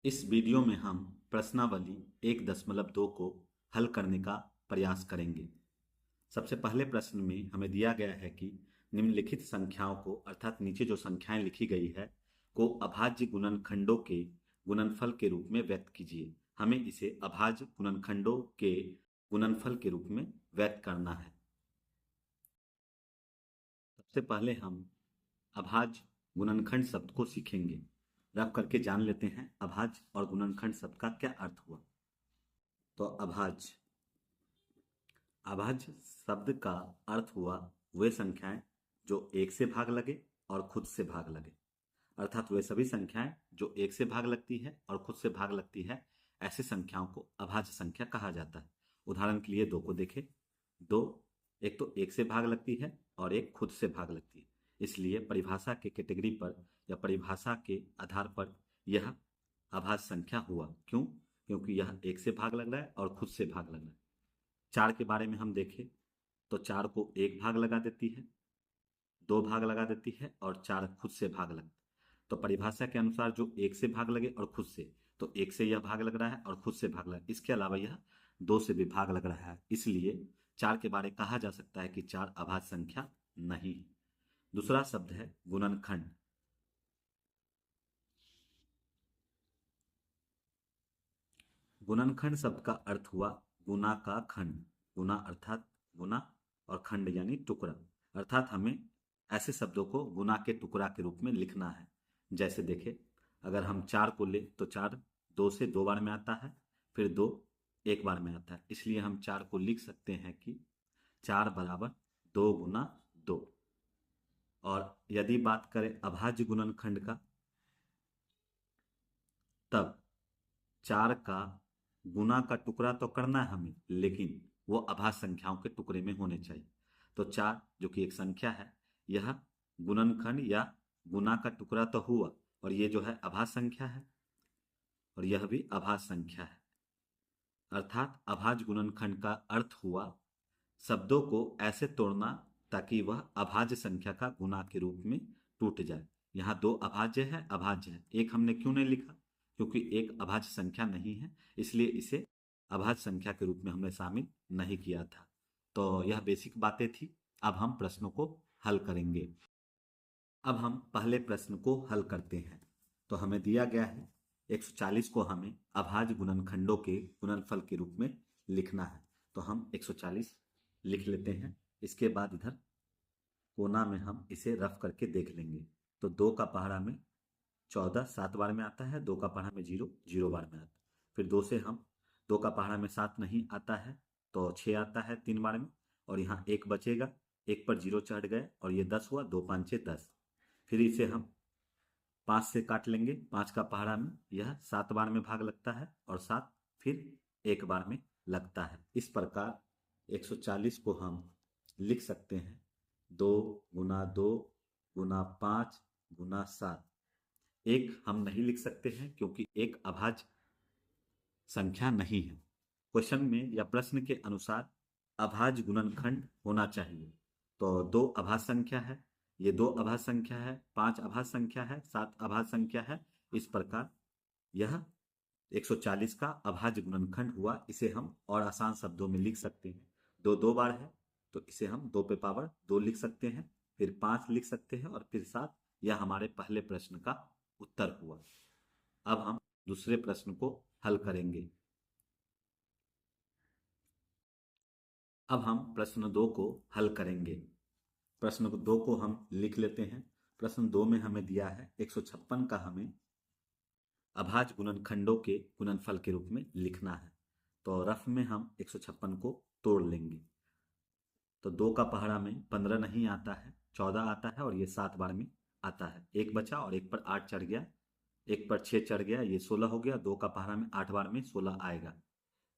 इस वीडियो में हम प्रश्नावली 1.2 को हल करने का प्रयास करेंगे। सबसे पहले प्रश्न में हमें दिया गया है कि निम्नलिखित संख्याओं को अर्थात नीचे जो संख्याएं लिखी गई है को अभाज्य गुणनखंडों के गुणनफल के रूप में व्यक्त कीजिए। हमें इसे अभाज्य गुणनखंडों के गुणनफल के रूप में व्यक्त करना है। सबसे पहले हम अभाज्य गुणनखंड शब्द को सीखेंगे। रफ करके जान लेते हैं अभाज्य और गुणनखंड शब्द का क्या अर्थ हुआ। तो अभाज्य अभाज्य शब्द का अर्थ हुआ वे संख्याएं जो एक से भाग लगे और खुद से भाग लगे, अर्थात वे सभी संख्याएं जो एक से भाग लगती है और खुद से भाग लगती है, ऐसी संख्याओं को अभाज्य संख्या कहा जाता है। उदाहरण के लिए दो को देखें। दो एक तो एक से भाग लगती है और एक खुद से भाग लगती है, इसलिए परिभाषा के कैटेगरी पर या परिभाषा के आधार पर यह अभाज्य संख्या हुआ। क्यों? क्योंकि यह एक से भाग लग रहा है और खुद से भाग लग रहा है। चार के बारे में हम देखें तो चार को एक भाग लगा देती है, दो भाग लगा देती है और चार खुद से भाग लगता है। तो परिभाषा के अनुसार जो एक से भाग लगे और खुद से, तो एक से यह भाग लग रहा है और खुद से भाग लग रहा है। इसके अलावा यह दो से भी भाग लग रहा है, इसलिए चार के बारे कहा जा सकता है कि चार अभाज्य संख्या नहीं है। दूसरा शब्द है गुणनखंड। गुणनखंड शब्द का अर्थ हुआ गुना का खंड। गुना अर्थात गुना और खंड यानी टुकड़ा, अर्थात हमें ऐसे शब्दों को गुना के टुकड़ा के रूप में लिखना है। जैसे देखें, अगर हम चार को ले तो चार दो से दो बार में आता है, फिर दो एक बार में आता है, इसलिए हम चार को लिख सकते हैं कि चार बराबर दो गुना दो। और यदि बात करें अभाज्य गुणनखंड का, तब चार का गुना का टुकड़ा तो करना है हमें, लेकिन वो अभाज्य संख्याओं के टुकड़े में होने चाहिए। तो चार जो कि एक संख्या है, यह गुणनखंड या गुना का टुकड़ा तो हुआ, और ये जो है अभाज्य संख्या है और यह भी अभाज्य संख्या है। अर्थात अभाज्य गुणनखंड का अर्थ हुआ शब्दों को ऐसे तोड़ना ताकि वह अभाज्य संख्या का गुना के रूप में टूट जाए। यहाँ दो अभाज्य है, अभाज्य है, एक हमने क्यों नहीं लिखा? क्योंकि एक अभाज्य संख्या नहीं है, इसलिए इसे अभाज्य संख्या के रूप में हमने शामिल नहीं किया था। तो यह बेसिक बातें थी। अब हम प्रश्नों को हल करेंगे। अब हम पहले प्रश्न को हल करते हैं। तो हमें दिया गया है 140 को हमें अभाज्य गुणनखंडों के गुणनफल के रूप में लिखना है। तो हम 140 लिख लेते हैं। इसके बाद इधर कोना में हम इसे रफ करके देख लेंगे। तो दो का पहाड़ा में 14 7 बार में आता है, दो का पहाड़ा में 0 0 बार में आता है। फिर दो से हम दो का पहाड़ा में 7 नहीं आता है, तो 6 आता है 3 बार में, और यहाँ एक बचेगा, एक पर 0 चढ़ गए और ये 10 हुआ, दो पाँच 6 10। फिर इसे हम 5 से काट लेंगे। 5 का पहाड़ा में यह 7 बार में भाग लगता है और 7 फिर एक बार में लगता है। इस प्रकार 140 को हम लिख सकते हैं 2 गुना 2 गुना 5 गुना 7। एक हम नहीं लिख सकते हैं क्योंकि एक अभाज्य संख्या नहीं है। क्वेश्चन में या प्रश्न के अनुसार अभाज्य गुणनखंड होना चाहिए। तो दो अभाज्य संख्या है, ये दो अभाज्य संख्या है, 5 अभाज्य संख्या है, 7 अभाज्य संख्या है। इस प्रकार यह 140 का अभाज्य गुणनखंड हुआ। इसे हम और आसान शब्दों में लिख सकते हैं। दो दो बार है तो इसे हम 2 पे पावर 2 लिख सकते हैं, फिर 5 लिख सकते हैं और फिर 7। यह हमारे पहले प्रश्न का उत्तर हुआ। अब हम दूसरे प्रश्न को हल करेंगे। अब हम प्रश्न 2 को हल करेंगे। प्रश्न 2 को हम लिख लेते हैं। प्रश्न 2 में हमें दिया है 156 का हमें अभाज्य गुणनखंडों के गुणनफल के रूप में लिखना है। तो रफ में हम 156 को तोड़ लेंगे। तो दो का पहाड़ा में 15 नहीं आता है, 14 आता है और ये 7 बार में आता है। एक बचा और एक पर 8 चढ़ गया, एक पर 6 चढ़ गया, ये 16 हो गया। दो का पहाड़ा में 8 बार में 16 आएगा।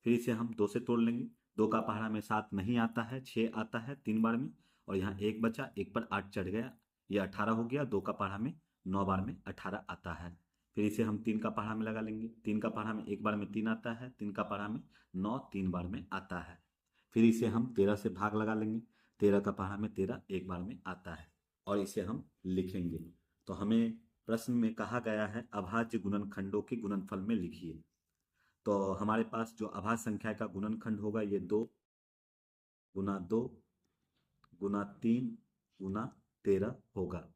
फिर इसे हम 2 से तोड़ लेंगे। दो का पहाड़ा में 7 नहीं आता है, 6 आता है 3 बार में, और यहाँ एक बचा, एक पर 8 चढ़ गया, ये 18 हो गया। दो का पहाड़ा में 9 बार में 18 आता है। फिर इसे हम 3 का पहाड़ा में लगा लेंगे। 3 का पहाड़ा में एक बार में 3 आता है, 3 का पहाड़ा में 9 3 बार में आता है। फिर इसे हम 13 से भाग लगा लेंगे। 13 का पहाड़ा में 13 एक बार में आता है और इसे हम लिखेंगे। तो हमें प्रश्न में कहा गया है अभाज्य गुणनखंडों के गुणनफल में लिखिए। तो हमारे पास जो अभाज्य संख्या का गुणनखंड होगा ये 2 गुना 2 गुना 3 गुना 13 होगा।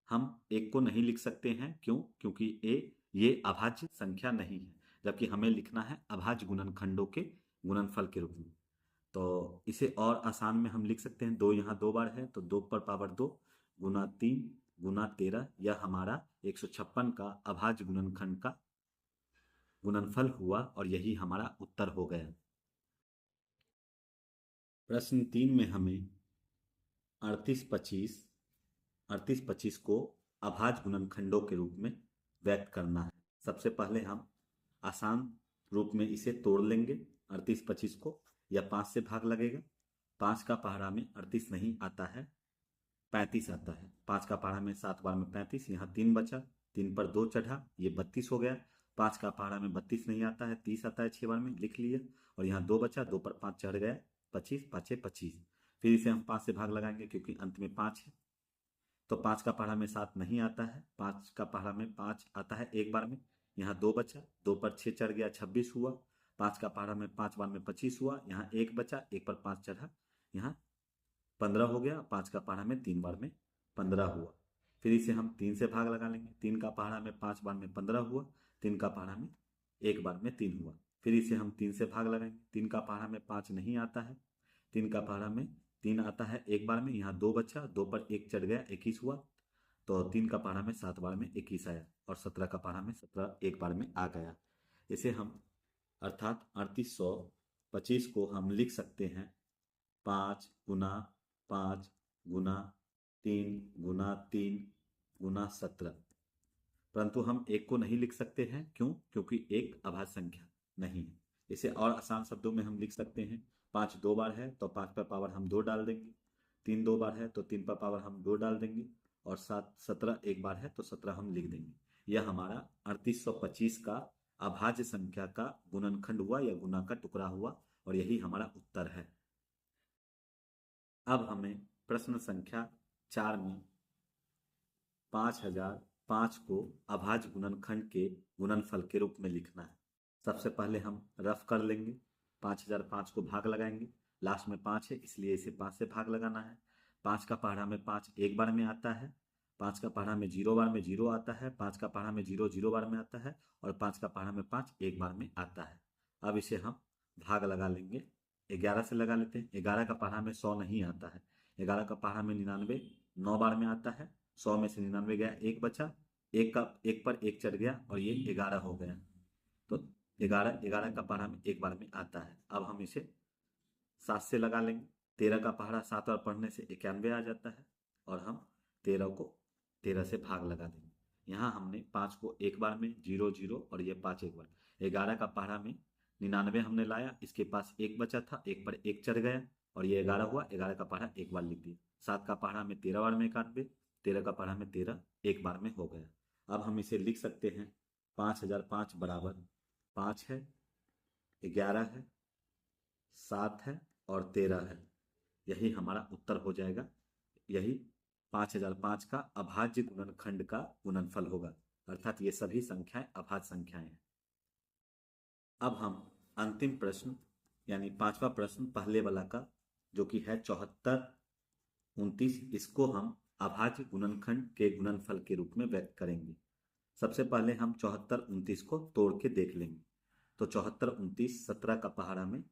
हम एक को नहीं लिख सकते हैं, क्यों? क्योंकि ये अभाज्य संख्या नहीं है, जबकि हमें लिखना है अभाज्य गुणनखंडों के गुणनफल के रूप में। तो इसे और आसान में हम लिख सकते हैं, 2 यहाँ 2 बार है तो 2 पर पावर 2 गुना 3 गुना 13, यह हमारा 156 का अभाज्य गुणनखंड का गुणनफल हुआ और यही हमारा उत्तर हो गया। प्रश्न 3 में हमें 3825 को अभाज्य गुणनखंडों के रूप में व्यक्त करना है। सबसे पहले हम आसान रूप में इसे तोड़ लेंगे। 3825 को या 5 से भाग लगेगा। 5 का पहाड़ा में 38 नहीं आता है, 35 आता है। 5 का पहाड़ा में 7 बार में 35, यहाँ 3 बचा, 3 पर 2 चढ़ा, ये 32 हो गया। 5 का पहाड़ा में 32 नहीं आता है, 30 आता है, 6 बार में लिख लिया, और यहाँ 2 बचा, 2 पर 5 चढ़ गया, 25, 5 25। फिर इसे हम 5 से भाग लगाएंगे क्योंकि अंत में 5 है। तो 5 का पहाड़ा में 7 नहीं आता है, 5 का पहाड़ा में 5 आता है एक बार में, यहाँ 2 बचा, 2 पर 6 चढ़ गया, 26 हुआ। 5 का पहाड़ा में 5 बार में 25 हुआ, यहाँ 1 बचा, 1 पर 5 चढ़ा, यहाँ 15 हो गया। 5 का पहाड़ा में 3 बार में 15 हुआ। फिर इसे हम 3 से भाग लगा लेंगे। 3 का पहाड़ा में 5 बार में 15 हुआ, 3 का पहाड़ा में 1 बार में 3 हुआ। फिर इसे हम 3 से भाग लगाएंगे। 3 का पहाड़ा में 5 नहीं आता है, 3 का पहाड़ा में 3 आता है एक बार में, यहाँ 2 बचा, 2 पर 1 चढ़ गया, 21 हुआ। तो 3 का पहाड़ा में 7 बार में 21 आया, और 17 का पहाड़ा में 17 एक बार में आ गया। इसे हम अर्थात 3825 को हम लिख सकते हैं 5 गुना 5 गुना 3 गुना 3 गुना 17। परंतु हम एक को नहीं लिख सकते हैं, क्यों? क्योंकि एक अभाज्य संख्या नहीं है। इसे और आसान शब्दों में हम लिख सकते हैं, 5 2 बार है तो 5 पर पावर हम 2 डाल देंगे, 3 2 बार है तो 3 पर पावर हम 2 डाल देंगे, और 17 एक बार है तो 17 हम लिख देंगे। यह हमारा 3825 का अभाज्य संख्या का गुणनखंड हुआ या गुना का टुकड़ा हुआ, और यही हमारा उत्तर है। अब हमें प्रश्न संख्या 4 में 5005 को अभाज्य गुणनखंड के गुणनफल के रूप में लिखना है। सबसे पहले हम रफ कर लेंगे, 5005 को भाग लगाएंगे। लास्ट में 5 है इसलिए इसे 5 से भाग लगाना है। 5 का पहाड़ा में 5 एक बार में आता है, 5 का पहाड़ा में 0 बार में 0 आता है, 5 का पहाड़ा में 0 0 बार में आता है, और 5 का पहाड़ा में 5 एक बार में आता है। अब इसे हम भाग लगा लेंगे। 11 से लगा लेते हैं। 11 का पहाड़ा में 100 नहीं आता है, 11 का पहाड़ा में 99 9 बार में आता है, 100 में से 99 गया, एक बचा, एक पर एक चढ़ गया, और ये 11 हो गया। तो 11 का पहाड़ा में एक बार में आता है। अब हम इसे 7 से लगा लेंगे। 13 का पहाड़ा 7 बार पढ़ने से 91 आ जाता है, और हम 13 को 13 से भाग लगा देंगे। यहाँ हमने 5 को एक बार में 0 0, और ये 5 एक बार। 11 का पहाड़ा में 99 हमने लाया, इसके पास एक बचा था, एक पर एक चढ़ गया, और ये 11 हुआ। 11 का पहाड़ा एक बार लिख दिया। 7 का पहाड़ा में 13 बार में 91, 13 का पहाड़ा में 13 एक बार में हो गया। अब हम इसे लिख सकते हैं 5005 बराबर 5 है, 11 है, 7 है, और 13 है। यही हमारा उत्तर हो जाएगा। यही 5005 का अभाज्य गुणनखंड का गुणनफल होगा, अर्थात ये सभी संख्याएं अभाज्य संख्याएं हैं। अब हम अंतिम प्रश्न यानी 5वां प्रश्न पहले वाला का, जो कि है 7429, इसको हम अभाज्य गुणनखंड के गुणनफल के रूप में व्यक्त करेंगे। सबसे पहले हम 7429 को तोड़ के देख लेंगे। तो 7429 17 का पहाड़ा में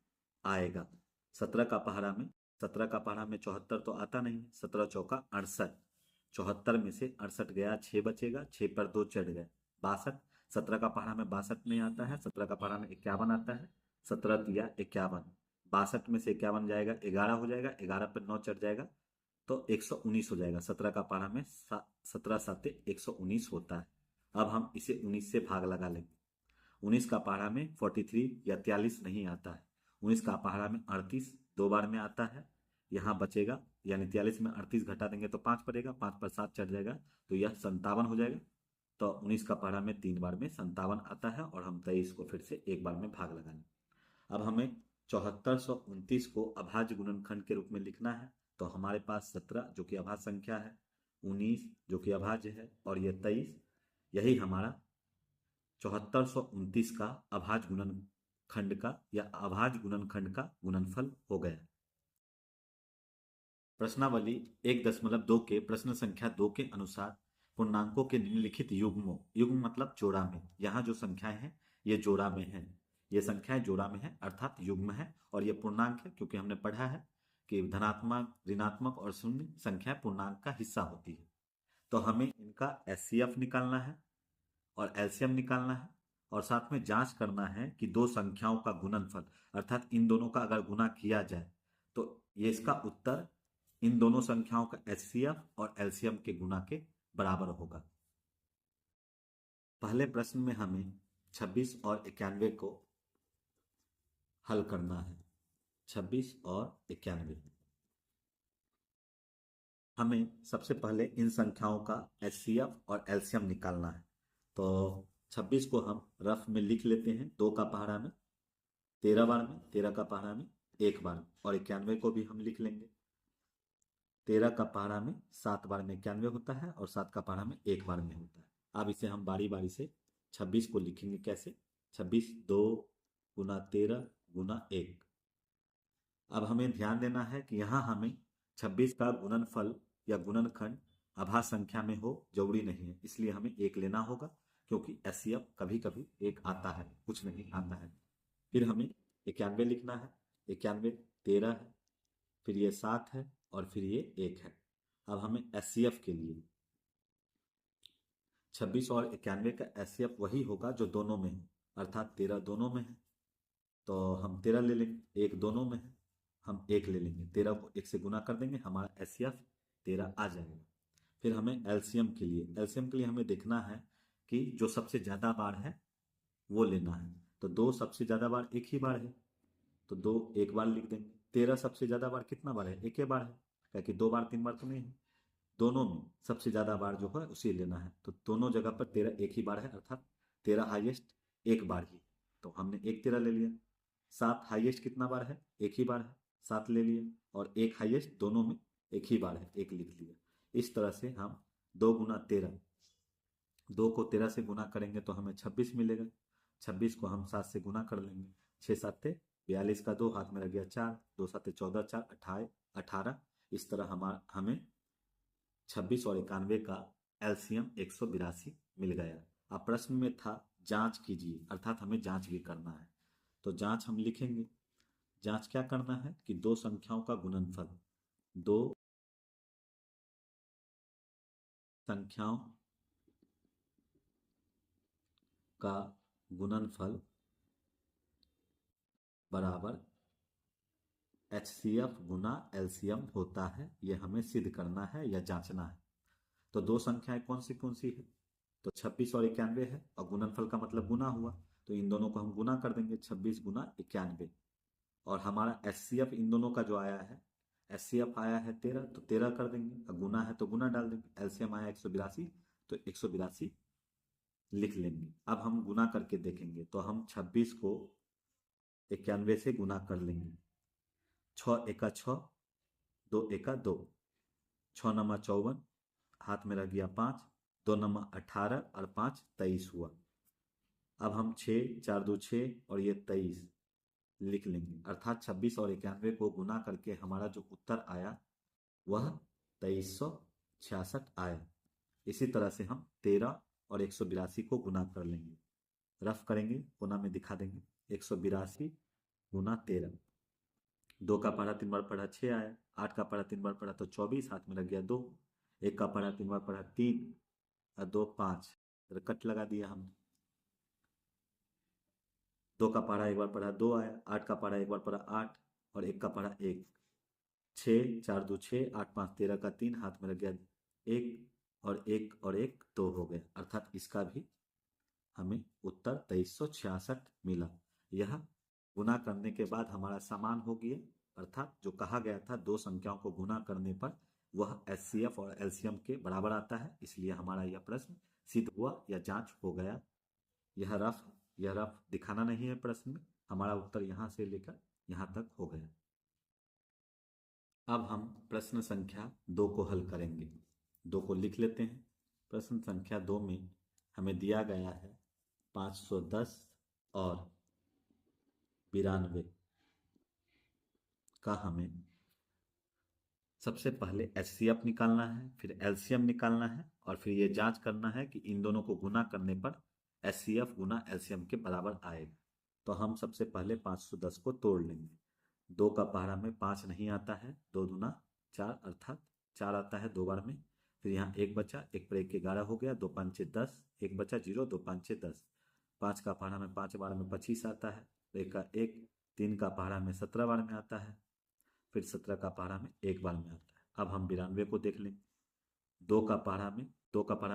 आएगा। 17 का पहाड़ा में 74 तो आता नहीं, 17 चौका 68, 74 में से 68 गया, 6 बचेगा, 6 पर 2 चढ़ गए, 62। 17 का पहाड़ा में 62 नहीं आता है, 17 का पहाड़ा में 51 आता है, 17 दिया 51, 62 में से 51 जाएगा, 11 हो जाएगा, 11 पर 9 चढ़ जाएगा तो 119 हो जाएगा। 17 का पहाड़ा में 17 7 119 होता है। अब हम इसे 19 से भाग लगा लेंगे। 19 का पहाड़ा में 43 या 43 नहीं आता है, 19 का पहाड़ा में 38 2 बार में आता है, यहाँ बचेगा, यानी 43 में 38 घटा देंगे तो 5 पड़ेगा, 5 पर 7 चढ़ जाएगा तो यह 57 हो जाएगा। तो 19 का पहाड़ा में 3 बार में 57 आता है, और हम 23 को फिर से एक बार में भाग लगाएंगे। अब हमें 7429 को अभाज्य गुणनखंड के रूप में लिखना है। तो हमारे पास 17 जो कि अभाज्य संख्या है, 19 जो कि अभाज्य है, और यह 23 यही हमारा 7429 का अभाज्य गुणनखंड का या अभाज्य गुणनखंड का गुणनफल हो गया। प्रश्नावली 1.2 के प्रश्न संख्या 2 के अनुसार पूर्णांकों के निम्नलिखित युग्मों, युग्म मतलब जोड़ा में, यहाँ जो संख्याएं हैं ये जोड़ा में है, ये संख्याएं जोड़ा में है अर्थात युग्म है, और ये पूर्णांक है क्योंकि हमने पढ़ा है कि धनात्मक, ऋणात्मक और शून्य संख्या पूर्णांक का हिस्सा होती है। तो हमें इनका एचसीएफ निकालना है और एलसीएम निकालना है, और साथ में जांच करना है कि दो संख्याओं का गुणनफल अर्थात इन दोनों का अगर गुना किया जाए तो ये इसका उत्तर इन दोनों संख्याओं का एचसीएफ और एलसीएम के गुना के बराबर होगा। पहले प्रश्न में हमें 26 और 91 को हल करना है। 26 और 91 हमें सबसे पहले इन संख्याओं का एचसीएफ और एलसीएम निकालना है। तो 26 को हम रफ में लिख लेते हैं 2 का पहाड़ा में 13 बार में, 13 का पहाड़ा में 1 बार में, और 91 को भी हम लिख लेंगे 13 का पहाड़ा में 7 बार में 91 होता है और 7 का पहाड़ा में 1 बार में होता है। अब इसे हम बारी बारी से 26 को लिखेंगे कैसे, 26 2 गुना 13 गुना 1। अब हमें ध्यान देना है कि यहाँ हमें 26 का गुणनफल या गुणनखंड अभाज्य संख्या में हो जरूरी नहीं है, इसलिए हमें 1 लेना होगा क्योंकि एचसीएफ कभी कभी 1 आता है, कुछ नहीं आता है। फिर हमें 91 लिखना है, 91 13 है, फिर ये 7 है और फिर ये 1 है। अब हमें एचसीएफ के लिए 26 और 91 का एचसीएफ वही होगा जो दोनों में है, अर्थात 13 दोनों में है तो हम 13 ले लेंगे, 1 दोनों में है हम 1 ले लेंगे, 13 को 1 से गुना कर देंगे, हमारा एचसीएफ 13 आ जाएगा। फिर हमें एलसीएम के लिए हमें देखना है कि जो सबसे ज्यादा बार है वो लेना है। तो 2 सबसे ज्यादा बार एक ही बार है तो 2 एक बार लिख देंगे। 13 सबसे ज्यादा बार कितना बार है, एक ही बार है, क्योंकि 2 बार 3 बार तो नहीं है, दोनों में सबसे ज्यादा बार जो है उसे लेना है। तो दोनों जगह पर 13 एक ही बार है अर्थात 13 हाईएस्ट एक बार ही, तो हमने 1 13 ले लिया। 7 हाईएस्ट कितना बार है, एक ही बार है, 7 ले लिया, और 1 हाईएस्ट दोनों में एक ही बार है, 1 लिख लिया। इस तरह से हम 2 गुना 13, 2 को 13 से गुना करेंगे तो हमें 26 मिलेगा। 26 को हम 7 से गुना कर लेंगे, 6 7 42 का 2 हाथ में रह गया 4, 2 7 14 4 18। इस तरह हमें 26 और 91 का एलसीएम 182 मिल गया। अब प्रश्न में था जांच कीजिए, अर्थात हमें जांच भी करना है। तो जांच हम लिखेंगे, जांच क्या करना है कि दो संख्याओं का गुणनफल, दो संख्याओं का गुणनफल बराबर एचसीएफ गुना एलसीएम होता है, यह हमें सिद्ध करना है या जांचना है। तो दो संख्याएं कौन सी है, तो 26 और 91 है, और गुणनफल का मतलब गुना हुआ, तो इन दोनों को हम गुना कर देंगे 26 गुना 91, और हमारा एचसीएफ इन दोनों का जो आया है, एचसीएफ आया है 13 तो 13 कर देंगे, और गुना है तो गुना डाल देंगे, एलसीएम आया 182 तो 182 लिख लेंगे। अब हम गुना करके देखेंगे तो हम 26 को 91 से गुना कर लेंगे, 6 एका 6, 2 एका 2, 6 नमा 54, हाथ में रह गया 5, 2 नमा 18 और 5 23 हुआ। अब हम 6 4 2 6 और ये 23 लिख लेंगे, अर्थात 26 और 91 को गुना करके हमारा जो उत्तर आया वह 2366 आया। इसी तरह से हम 13 और 182 को गुना कर लेंगे, रफ करेंगे, कोना में दिखा देंगे, 182 गुना 13, 2 का पढ़ा 3 बार पढ़ा 6 आया, 8 का पढ़ा 3 बार पढ़ा तो 24, हाथ में लग गया 2, 1 का पढ़ा 3 बार पढ़ा 3 और 2 5, कट लगा दिया हमने। 2 का पढ़ा 1 बार पढ़ा 2 आया, 8 का पढ़ा 1 बार पढ़ा 8 और 1 का पढ़ा 1, 6 4 2 6, 8 5 13 का 3, हाथ में लग गया 1 और 1 2 हो गया, अर्थात इसका भी हमें उत्तर 2366 मिला। यह गुना करने के बाद हमारा समान हो गया, अर्थात जो कहा गया था दो संख्याओं को गुना करने पर वह एचसीएफ और एलसीएम के बराबर आता है, इसलिए हमारा यह प्रश्न सिद्ध हुआ या जांच हो गया। यह रफ दिखाना नहीं है प्रश्न में, हमारा उत्तर यहाँ से लेकर यहाँ तक हो गया। अब हम प्रश्न संख्या 2 को हल करेंगे, 2 को लिख लेते हैं। प्रश्न संख्या 2 में हमें दिया गया है 510 और 92 का हमें सबसे पहले एचसीएफ निकालना है, फिर एलसीएम निकालना है और फिर ये जांच करना है कि इन दोनों को गुना करने पर एचसीएफ गुना एलसीएम के बराबर आएगा। तो हम सबसे पहले 510 को तोड़ लेंगे। 2 का पहाड़ा में 5 नहीं आता है, 2 दूना 4 अर्थात 4 आता है 2 बार में। फिर यहाँ 1 बचा, 1 पर 1 11 हो गया, 2 5 10, 1 बचा 0, 2 5 10। 5 का पहाड़ा में 5 बार में 25 आता है, 1 का 1, 3 का पहाड़ा में 17 बार में आता है, फिर 17 का पहाड़ा में 1 बार में आता है। अब हम 92 को देख लेंगे। 2 का पहाड़ा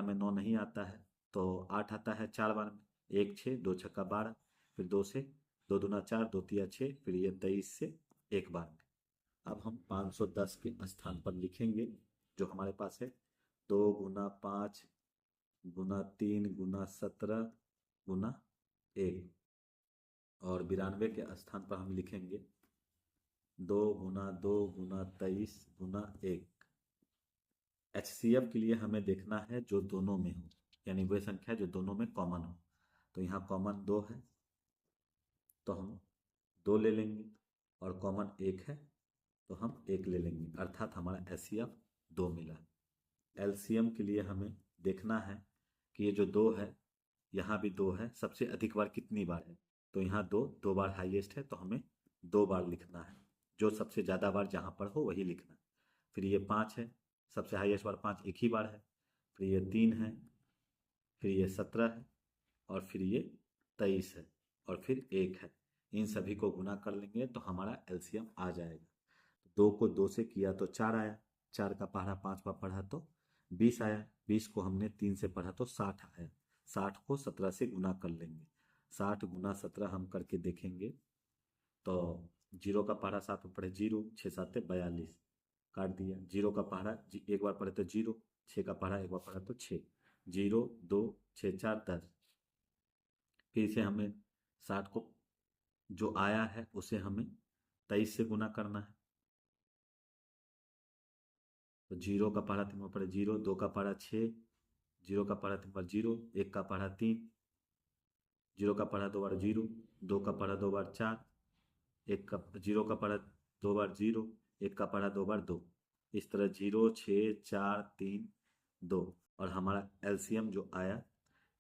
में 9 नहीं आता है, तो 8 आता है 4 बार में, 1 6, 2 छक्का 12, फिर 2 से 2 दूना 4, 2 तिया 6, फिर ये 23 से 1 बार में। अब हम 510 के स्थान पर लिखेंगे जो हमारे पास है 2 गुना 5 गुना 3 गुना 17 गुना 1, और 92 के स्थान पर हम लिखेंगे 2 गुना 2 गुना 23 गुना 1। एचसीएफ के लिए हमें देखना है जो दोनों में हो, यानी वह संख्या जो दोनों में कॉमन हो। तो यहाँ कॉमन 2 है तो हम 2 ले लेंगे, और कॉमन 1 है तो हम 1 ले लेंगे, अर्थात हमारा एचसीएफ 2 मिला। एलसीएम के लिए हमें देखना है कि ये जो 2 है यहाँ भी 2 है, सबसे अधिक बार कितनी बार है। तो यहाँ 2 बार हाईएस्ट है तो हमें 2 बार लिखना है, जो सबसे ज़्यादा बार जहाँ पर हो वही लिखना है। फिर ये 5 है, सबसे हाईएस्ट बार 5 एक ही बार है। फिर ये 3 है, फिर ये 17 है, और फिर ये 23 है, और फिर 1 है। इन सभी को गुना कर लेंगे तो हमारा एलसीएम आ जाएगा। 2 को 2 से किया तो 4 आया, 4 का पहाड़ा 5 बार पढ़ा तो 20 आया, 20 को हमने 3 से पढ़ा तो 60 आया। 60 को 17 से गुना कर लेंगे, 60 गुना 17 हम करके देखेंगे तो 0 का पहाड़ा 7 में पढ़े 0, 6 7 42, काट दिया। 0 का पहाड़ा एक बार पढ़े तो 0, 6 का पहाड़ा एक बार पढ़ा तो 6, 0 2 6 4 10। फिर से हमें 60 को जो आया है उसे हमें 23 से गुना करना है। तो 0 का पहाड़ा 3 बार पढ़े 0, 2 का पहाड़ा 6, 0 का पहाड़ा 3 बार 0, 1 का पहाड़ा 3, 0 का पहाड़ा 2 बार 0, 2 का पहाड़ा 2 बार 4, 1 का 0 का पहाड़ा 2 बार 0, 1 का पहाड़ा 2 बार 2। इस तरह 0 6 4 3 2, और हमारा एलसीएम जो आया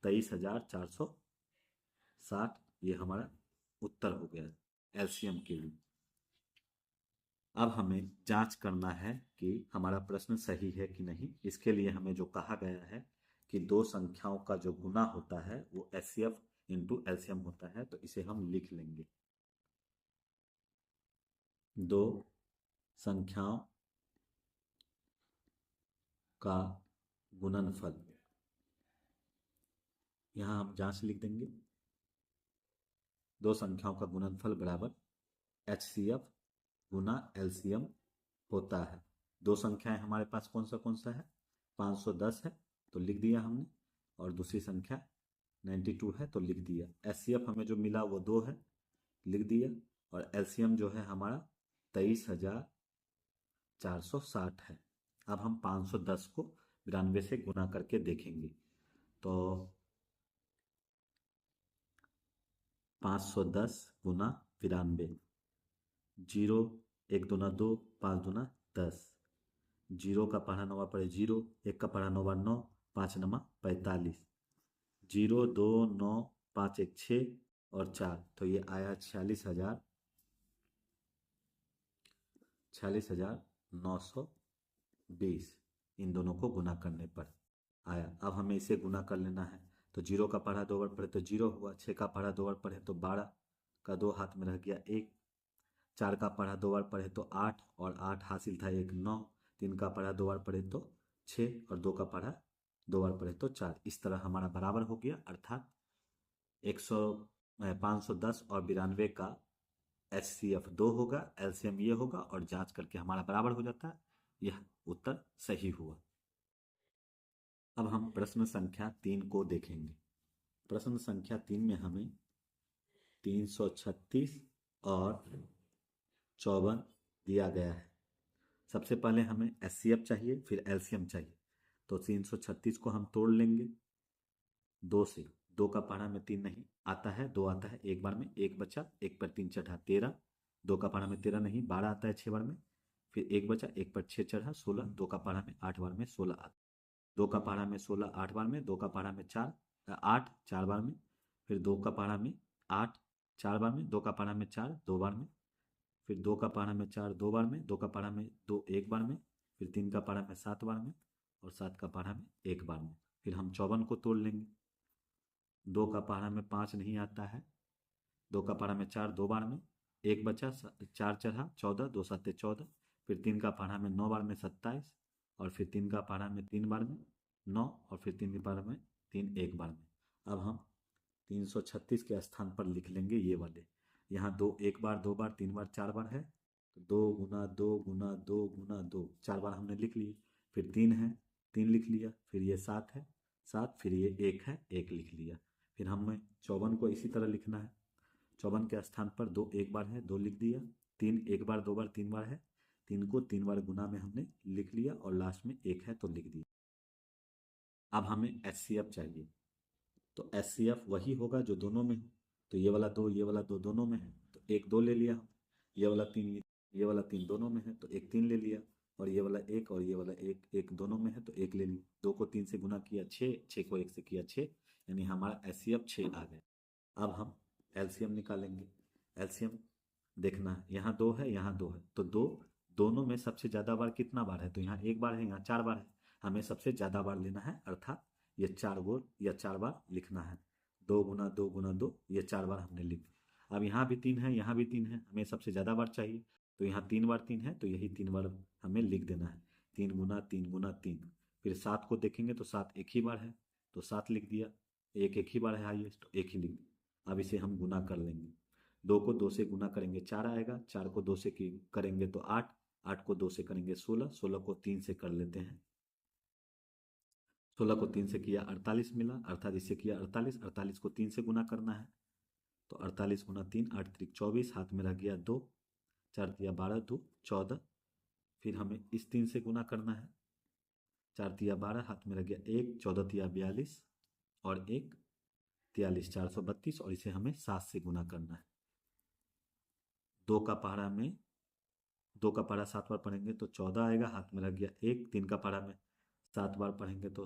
23,460, ये हमारा उत्तर हो गया एलसीएम के लिए। अब हमें जांच करना है कि हमारा प्रश्न सही है कि नहीं। इसके लिए हमें जो कहा गया है कि दो संख्याओं का जो गुना होता है वो एचसीएफ इंटू एलसीएम होता है, तो इसे हम लिख लेंगे। दो संख्याओं का गुणनफल, यहां हम जांच लिख देंगे। दो संख्याओं का गुणनफल बराबर एचसीएफ गुना एलसीएम होता है। दो संख्याएं हमारे पास कौन सा है, 510 है तो लिख दिया हमने, और दूसरी संख्या 92 है तो लिख दिया। एचसीएफ हमें जो मिला वो 2 है, लिख दिया, और एलसीएम जो है हमारा 23,460 है। अब हम 510 को 92 से गुना करके देखेंगे। तो 510 गुना 92, 0 1 दूना 2, 5 दूना 10, 0 का पढ़ा 9 पड़े 0, 1 का पढ़ा 9 9, 5 नमा 45, 0 2 9 5 1 6 और 4, तो ये आया 46,920। इन दोनों को गुना करने पर आया। अब हमें इसे गुना कर लेना है। तो 0 का पढ़ा 2 बार पढ़े तो 0 हुआ, 6 का पढ़ा 2 बार पढ़े तो 12 का 2 हाथ में रह गया 1, 4 का पढ़ा 2 बार पढ़े तो 8, और 8 हासिल था 1 9, 3 का पढ़ा 2 बार पढ़े तो 6, और 2 का पढ़ा 2 बार पढ़े तो 4। इस तरह हमारा बराबर हो गया, अर्थात 510 और 92 का एचसीएफ 2 होगा, एलसीएम ये होगा, और जांच करके हमारा बराबर हो जाता है। यह उत्तर सही हुआ। अब हम प्रश्न संख्या 3 को देखेंगे। प्रश्न संख्या 3 में हमें 336 और 54 दिया गया है। सबसे पहले हमें एचसीएफ चाहिए, फिर एलसीएम चाहिए। तो 336 को हम तोड़ लेंगे, 2 से 2 का पहाड़ा में 3 नहीं आता है, 2 आता है एक बार में, एक बचा, एक पर 3 चढ़ा 13, 2 का पहाड़ा में 13 नहीं, 12 आता है 6 बार में, फिर एक बचा, एक पर 6 चढ़ा 16, 2 का पहाड़ा में 8 बार में 16 आता, 2 का पहाड़ा में 16 8 बार में, 2 का पहाड़ा में 8 4 बार में, फिर 2 का पहाड़ा में 8 4 बार में, 2 का पहाड़ा में 4 2 बार में, फिर 2 का पहाड़ा में 4 2 बार में, 2 का पहाड़ा में 2 1 बार में, फिर 3 का पहाड़ा में 7 बार में, और 7 का पहाड़ा में 1 बार में। फिर हम 54 को तोड़ लेंगे। 2 का पहाड़ा में 5 नहीं आता है, 2 का पहाड़ा में 4 2 बार में, एक बचा, 4 चढ़ा 14, 2 7 14, फिर 3 का पहाड़ा में 9 बार में 27, और फिर 3 का पहाड़ा में 3 बार में 9, और फिर 3 के पहाड़ा में 3 1 बार में। अब हम 336 के स्थान पर लिख लेंगे ये वाले। यहाँ 2 1 बार 2 बार 3 बार 4 बार है, तो 2 गुना 2 गुना 2 गुना 2 4 बार हमने लिख लिए। फिर 3 है, 3 लिख लिया, फिर ये 7 है 7, फिर ये 1 है 1 लिख लिया। फिर हमें 54 को इसी तरह लिखना है। 54 के स्थान पर 2 1 बार है 2 लिख दिया, 3 1 बार 2 बार 3 बार है, 3 को 3 बार गुना में हमने लिख लिया, और लास्ट में 1 है तो लिख दिया। अब हमें HCF चाहिए, तो HCF वही होगा जो दोनों में हो। तो ये वाला 2 ये वाला 2 दोनों में है, तो 1 2 ले लिया हम। ये वाला 3 ये वाला 3 दोनों में है, तो 1 3 ले लिया, और ये वाला 1 और ये वाला 1 1 दोनों में है, तो 1 ले लिया। 2 को 3 से गुना किया 6, 6 को 1 से किया 6, यानी हमारा HCF 6 आ गया। अब हम LCM निकालेंगे। LCM देखना है, यहाँ 2 है यहाँ 2 है, तो 2 दोनों में सबसे ज़्यादा बार कितना बार है, तो यहाँ 1 बार है यहाँ 4 बार है, हमें सबसे ज़्यादा बार लेना है, अर्थात ये 4 गोल या 4 बार लिखना है। 2 गुना 2 गुना 2, ये 4 बार हमने लिख दिया। अब यहाँ भी 3 है यहाँ भी 3 है, हमें सबसे ज़्यादा बार चाहिए, तो यहाँ 3 बार 3 है, तो यही 3 बार हमें लिख देना है। 3 गुना 3 गुना 3। फिर 7 को देखेंगे तो 7 एक ही बार है, तो 7 लिख दिया। 1 एक ही बार है हाईएस्ट, तो 1 ही लिख दिया। अब इसे हम गुना कर लेंगे। 2 को 2 से गुना करेंगे 4 आएगा, 4 को 2 से करेंगे तो 8, 8 को 2 से करेंगे 16, 16 को 3 से कर लेते हैं। 16 को 3 से किया 48 मिला, अर्थात इससे किया 48, 48 को 3 से गुना करना है, तो 48 गुना 3 8 3 24, हाथ में रह गया 2, 4 तिया 12 2 14। फिर हमें इस 3 से गुना करना है, 4 तिया 12, हाथ में रह गया 1, 14 तिया 42, और 1 43 432, और इसे हमें 7 से गुना करना है। 2 का पहाड़ा में 2 का पहाड़ा 7 बार पढ़ेंगे तो 14 आएगा, हाथ में रह गया 1। 3 का पहाड़ा में 7 बार पढ़ेंगे तो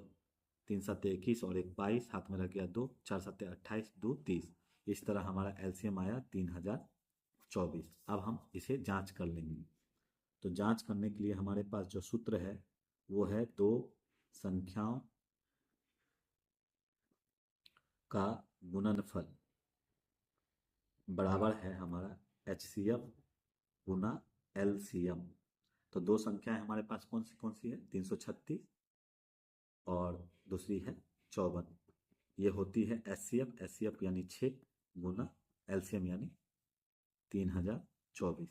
3 7 21, और 1 22, हाथ में रह गया 2, 4 7 28 2 30। इस तरह हमारा LCM आया 3024। अब हम इसे जांच कर लेंगे। तो जांच करने के लिए हमारे पास जो सूत्र है वो है दो संख्याओं का गुणनफल बराबर है हमारा HCF गुना LCM। तो दो संख्याएं हमारे पास कौन सी है, 336 और दूसरी है 54। ये होती है HCF यानी 6 गुना LCM यानी 3024।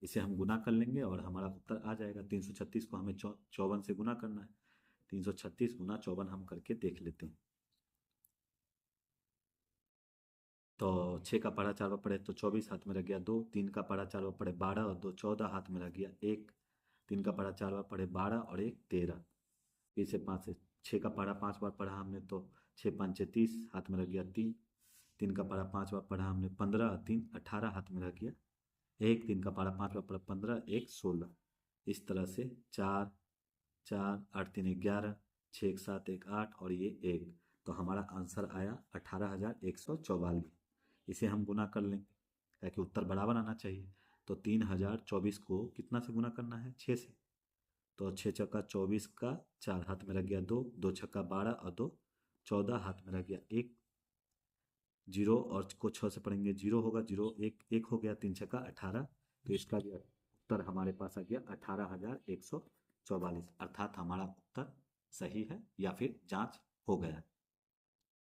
इसे हम गुना कर लेंगे और हमारा उत्तर आ जाएगा। 336 को हमें 54 से गुना करना है। 336 गुना 54 हम करके देख लेते हैं। तो 6 का पढ़ा 4 बार पढ़े तो 24, हाथ में रह गया 2। 3 का पढ़ा 4 बार पढ़े 12 और 2 14, हाथ में रह गया 1। 3 का पढ़ा 4 बार पढ़े 12 और 1 13। फिर से 5 से 6 का पढ़ा 5 बार पढ़ा हमने तो 6 5 30, हाथ में रह गया 3। 3 का पढ़ा 5 बार पढ़ा हमने 15 3 18, हाथ में रह गया 1। 3 का पढ़ा 5 बार पढ़ा 15 1 16। इस तरह से 4 4 8 3 11, 6 1 7 1 8 और ये 1। तो हमारा आंसर आया 18,144। इसे हम गुना कर लेंगे ताकि उत्तर बराबर आना चाहिए। तो 3024 को कितना से गुना करना है, 6 से। तो 6 चक्का 24 का 4, हाथ में रह गया 2। 2 छक्का 12 और 2 14, हाथ में रह गया 1। 0 और को 6 से पढ़ेंगे 0 होगा, 0 1 1 हो गया। 3 छक्का 18। तो इसका भी उत्तर हमारे पास आ गया 18,144, अर्थात हमारा उत्तर सही है या फिर जांच हो गया।